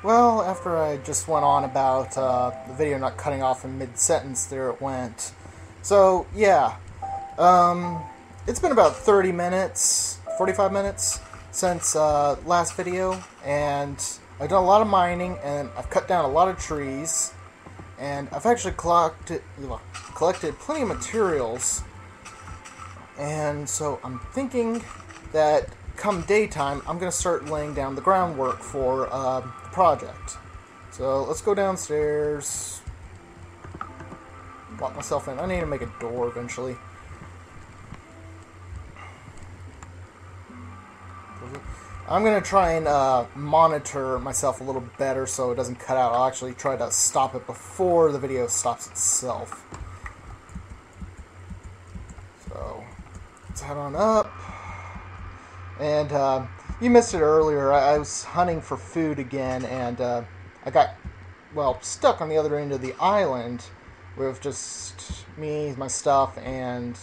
Well, after I just went on about the video not cutting off in mid-sentence, there it went. So, yeah. It's been about 30 minutes, 45 minutes since last video, and I've done a lot of mining, and I've cut down a lot of trees, and I've actually collected plenty of materials, and so I'm thinking that come daytime, I'm going to start laying down the groundwork for the project. So let's go downstairs, lock myself in. I need to make a door eventually. I'm going to try and monitor myself a little better so it doesn't cut out. I'll actually try to stop it before the video stops itself. So let's head on up. And you missed it earlier. I was hunting for food again, and I got, well, stuck on the other end of the island with just me, my stuff, and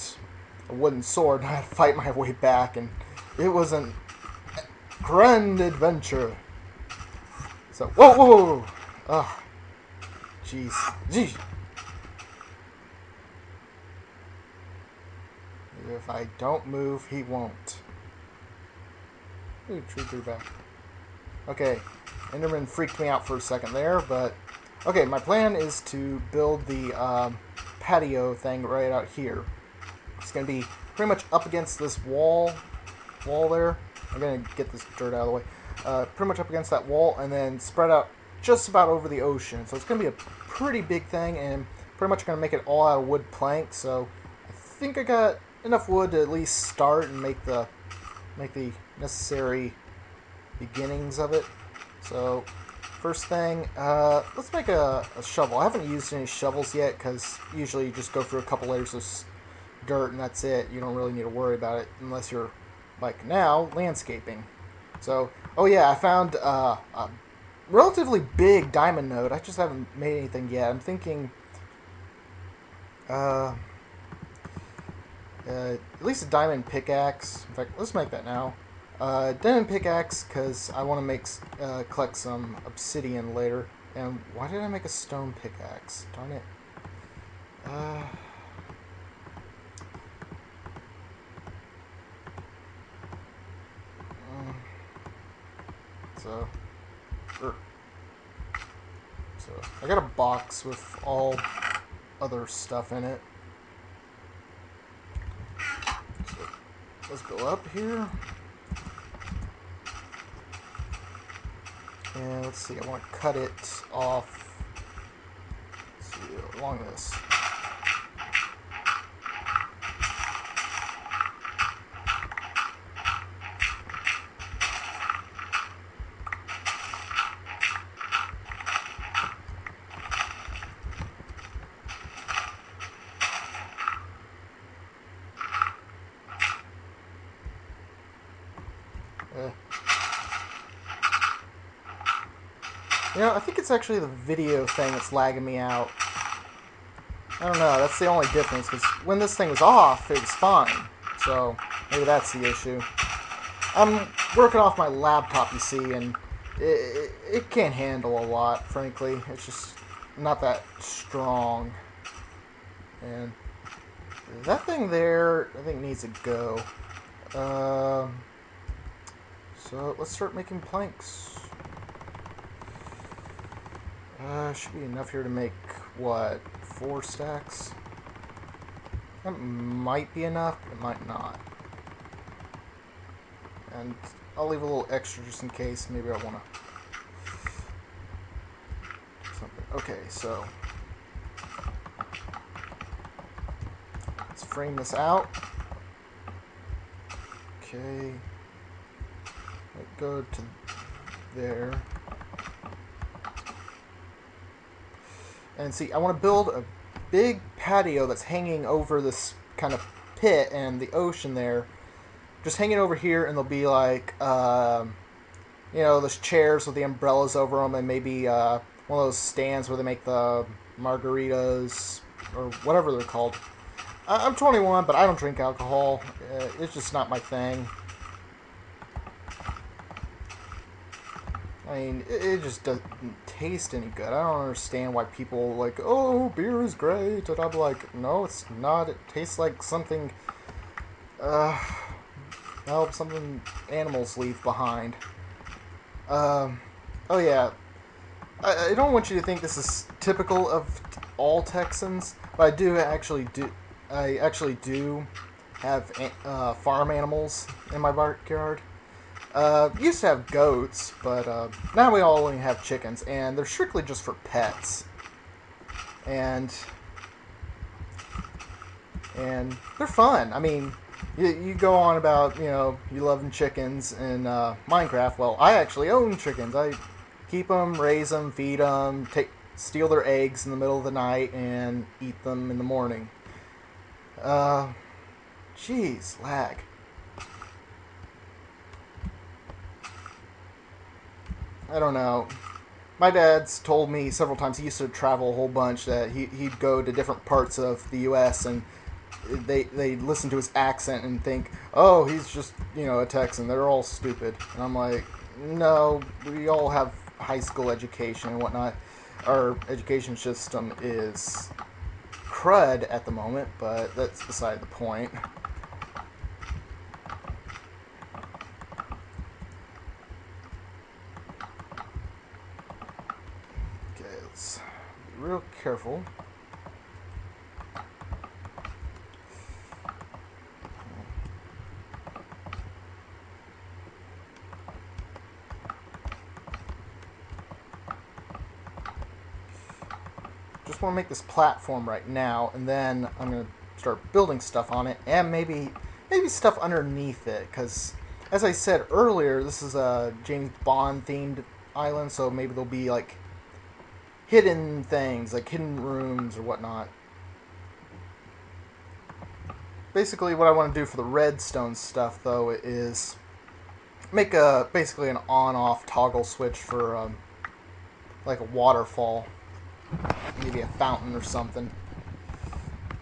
a wooden sword. I had to fight my way back, and it was a grand adventure. So, whoa, whoa, whoa, whoa. Oh, jeez. Jeez. If I don't move, he won't. Ooh, tree grew back. Okay, Enderman freaked me out for a second there, but... Okay, my plan is to build the patio thing right out here. It's going to be pretty much up against this wall there. I'm going to get this dirt out of the way. Pretty much up against that wall, and then spread out just about over the ocean. So it's going to be a pretty big thing, and pretty much going to make it all out of wood planks. So I think I got enough wood to at least start and make the necessary beginnings of it. So first thing, let's make a shovel. I haven't used any shovels yet because usually you just go through a couple layers of dirt and that's it. You don't really need to worry about it unless you're, like now, landscaping. So, oh yeah, I found a relatively big diamond node. I just haven't made anything yet. I'm thinking at least a diamond pickaxe. In fact, let's make that now. Diamond pickaxe, because I want to make collect some obsidian later. And why did I make a stone pickaxe? Darn it. So I got a box with all other stuff in it. So let's go up here. And let's see, I want to cut it off, let's see, along this. You know, I think it's actually the video thing that's lagging me out. I don't know, that's the only difference, because when this thing was off, it was fine. So, maybe that's the issue. I'm working off my laptop, you see, and it can't handle a lot, frankly. It's just not that strong. And that thing there, I think, needs to go. So, let's start making planks. Should be enough here to make, what, 4 stacks? That might be enough, but it might not. And I'll leave a little extra just in case. Maybe I want to... something. Okay, so... let's frame this out. Okay. Let's go to there. And see, I want to build a big patio that's hanging over this kind of pit and the ocean there. Just hanging over here, and there'll be like, you know, those chairs with the umbrellas over them, and maybe one of those stands where they make the margaritas, or whatever they're called. I'm 21, but I don't drink alcohol. It's just not my thing. I mean, it just doesn't taste any good. I don't understand why people are like, oh, beer is great, and I'm like, no, it's not. It tastes like something, uh, well, something animals leave behind. Um, oh yeah, I don't want you to think this is typical of all Texans, but I actually do have farm animals in my backyard. Used to have goats, but now we all only have chickens, and they're strictly just for pets. And they're fun. I mean, you go on about, you loving chickens in Minecraft. Well, I actually own chickens. I keep them, raise them, feed them, steal their eggs in the middle of the night, and eat them in the morning. Uh, Jeez, lag. I don't know. My dad's told me several times he used to travel a whole bunch that he'd go to different parts of the U.S. and they listen to his accent and think, oh, he's just, a Texan. They're all stupid. And I'm like, no, we all have high school education and whatnot. Our education system is crud at the moment, but that's beside the point. Okay, let's be real careful. Just want to make this platform right now, and then I'm going to start building stuff on it, and maybe stuff underneath it, because as I said earlier, this is a James Bond themed island, so maybe there'll be like hidden things, like hidden rooms or whatnot. Basically, what I want to do for the redstone stuff, though, is make basically an on-off toggle switch for like a waterfall, maybe a fountain or something.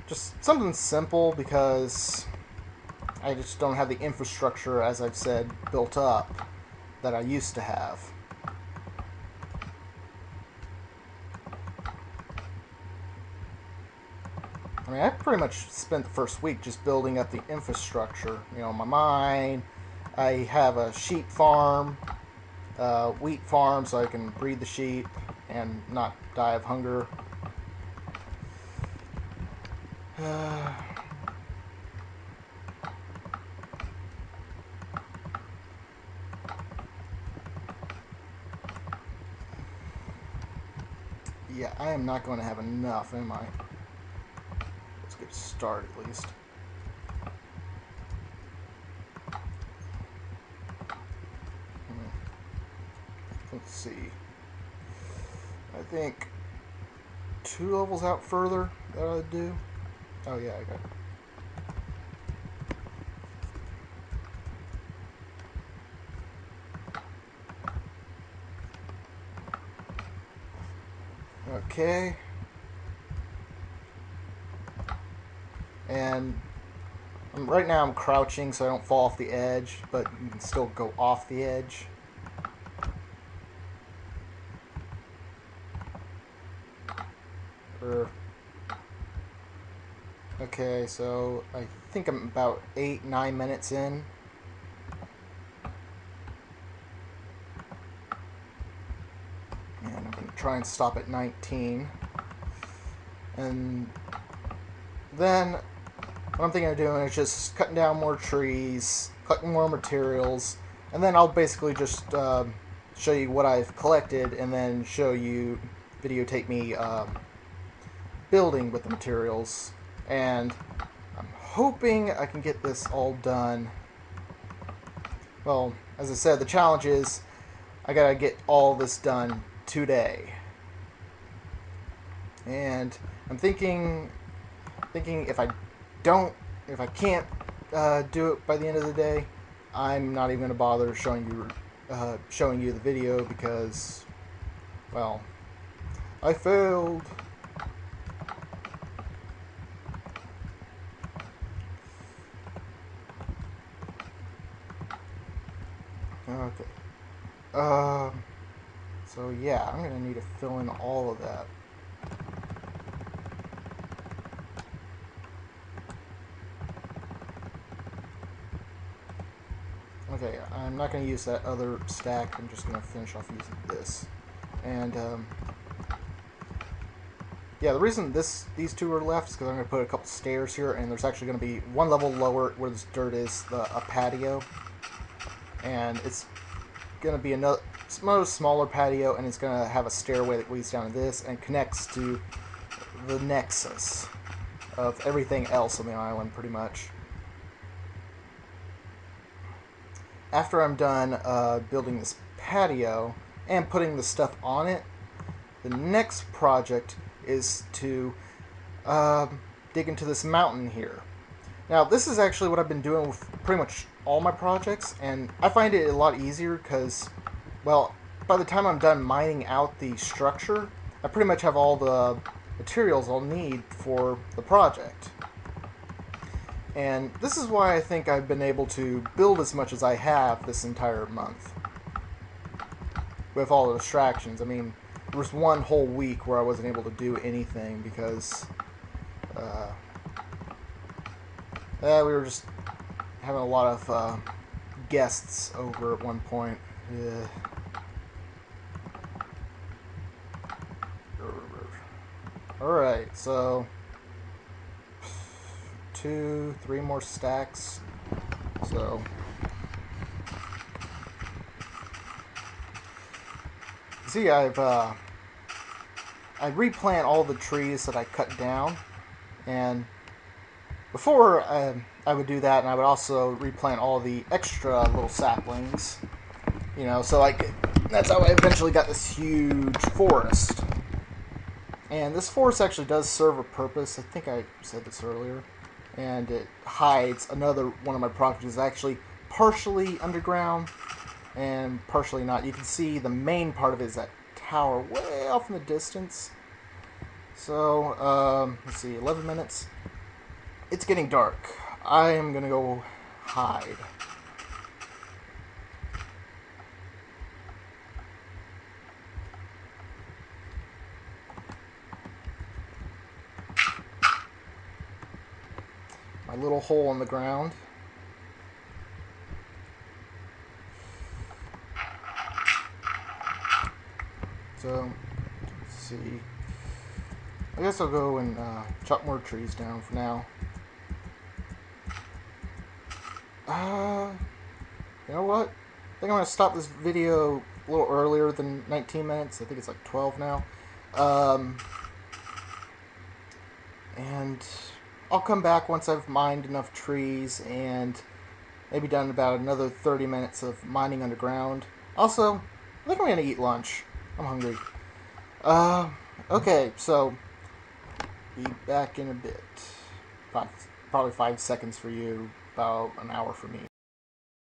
Just something simple, because I just don't have the infrastructure, as I've said, built up that I used to have. I mean, I pretty much spent the first week just building up the infrastructure. My mine. I have a sheep farm, wheat farm, so I can breed the sheep and not die of hunger. Yeah, I am not going to have enough, am I? Let's get started at least. Let's see. I think 2 levels out further that I'd do. Oh yeah, I got it. Okay. And right now I'm crouching so I don't fall off the edge, but you can still go off the edge. Okay, so I think I'm about 8-9 minutes in. And I'm going to try and stop at 19. And then what I'm thinking of doing is just cutting down more trees, collecting more materials, and then I'll basically just show you what I've collected, and then videotape me building with the materials. And I'm hoping I can get this all done. Well, as I said, the challenge is I gotta get all this done today. And I'm thinking if I can't do it by the end of the day, I'm not even gonna bother showing you the video, because, well, I failed. Okay. So yeah, I'm going to need to fill in all of that. Okay, I'm not going to use that other stack. I'm just going to finish off using this. And yeah, the reason these two are left is because I'm going to put a couple stairs here, and there's actually going to be one level lower where this dirt is, a patio. And it's going to be another smaller patio, and it's going to have a stairway that leads down to this and connects to the nexus of everything else on the island, pretty much. After I'm done building this patio and putting the stuff on it, the next project is to dig into this mountain here. Now, this is actually what I've been doing with pretty much all my projects, and I find it a lot easier because, well, by the time I'm done mining out the structure, I pretty much have all the materials I'll need for the project. And this is why I think I've been able to build as much as I have this entire month. With all the distractions. I mean, there was one whole week where I wasn't able to do anything because we were just having a lot of guests over at one point. Yeah. Alright, so 2, 3 more stacks. So see, I replant all the trees that I cut down, and before I would do that, and I would also replant all the extra little saplings, you know, so that's how I eventually got this huge forest. And this forest actually does serve a purpose. I think I said this earlier. And it hides another one of my projects is actually partially underground and partially not. You can see the main part of it is that tower way off in the distance. So, let's see, 11 minutes. It's getting dark. I am going to go hide. My little hole in the ground. So, let's see. I guess I'll go and chop more trees down for now. You know what? I think I'm going to stop this video a little earlier than 19 minutes. I think it's like 12 now. And I'll come back once I've mined enough trees and maybe done about another 30 minutes of mining underground. Also, I think I'm going to eat lunch. I'm hungry. Okay, so be back in a bit. Probably 5 seconds for you, about an hour for me.